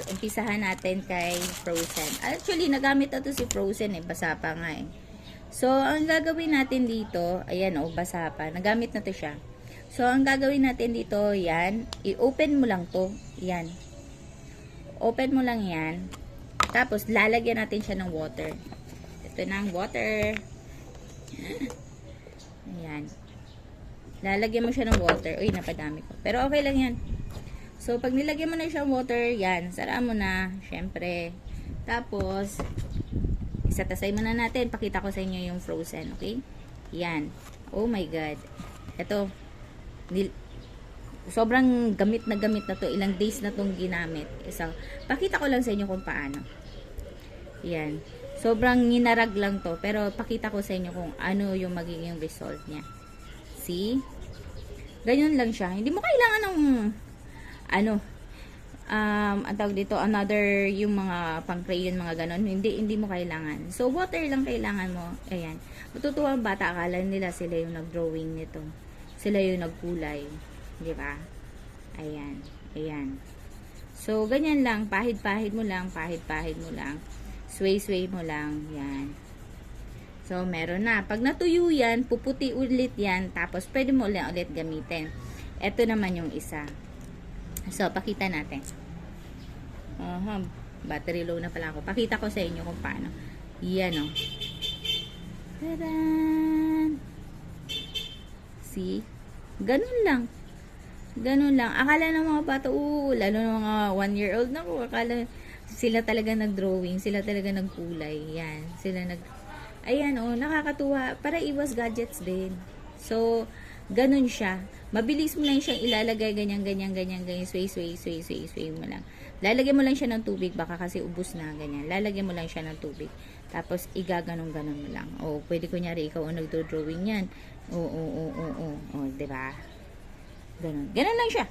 Umpisahan natin kay Frozen. Actually, nagamit na to si Frozen eh. Basa pa nga eh. So, ang gagawin natin dito, ayan oh, basa pa. Nagamit na to siya. So, ang gagawin natin dito, yan. I-open mo lang to. Yan. Open mo lang yan. Tapos, lalagyan natin siya ng water. Ito na ang water. Ayan. Lalagyan mo siya ng water. Uy, napadami ko. Pero okay lang yan. So, pag nilagyan mo na siyang water, yan. Saraan mo na. Syempre. Tapos, isatasay mo na natin. Pakita ko sa inyo yung Frozen. Okay? Yan. Oh my God. Ito. Sobrang gamit na to. Ilang days na tong ginamit. So, pakita ko lang sa inyo kung paano. Yan. Sobrang ninarag lang to. Pero, pakita ko sa inyo kung ano yung magiging result niya. See? Ganyan lang siya. Hindi mo kailangan ng ang tawag dito, another, yung mga pang crayon, mga ganon, hindi mo kailangan. So, water lang kailangan mo. Ayan. Matutuwa ang bata, akala nila sila yung nag-drawing nito. Sila yung nagkulay. Di ba? Ayan. Ayan. So, ganyan lang. Pahid-pahid mo lang. Pahid-pahid mo lang. Sway-sway mo lang. Yan. So, meron na. Pag natuyo yan, puputi ulit yan. Tapos, pwede mo ulit gamitin. Ito naman yung isa. So, pakita natin. Battery low na pala ako. Pakita ko sa inyo kung paano. Yan o. Tadan! See? Ganun lang. Ganun lang. Akala ng mga bata, lalo ng mga 1-year-old na ko, akala sila talaga nag-drawing, sila talaga nagkulay. Yan. Sila ayan o, nakakatuwa. Para iwas gadgets din. So, ganun siya. Mabilis mo lang siyang ilalagay, ganyan, sway mo lang. Lalagyan mo lang siya ng tubig, baka kasi ubos na, ganyan. Lalagyan mo lang siya ng tubig. Tapos, igaganong-ganon mo lang. O, pwede kunyari, ikaw ang nagdo-drawing yan. O, diba? Ganun. Ganun lang siya.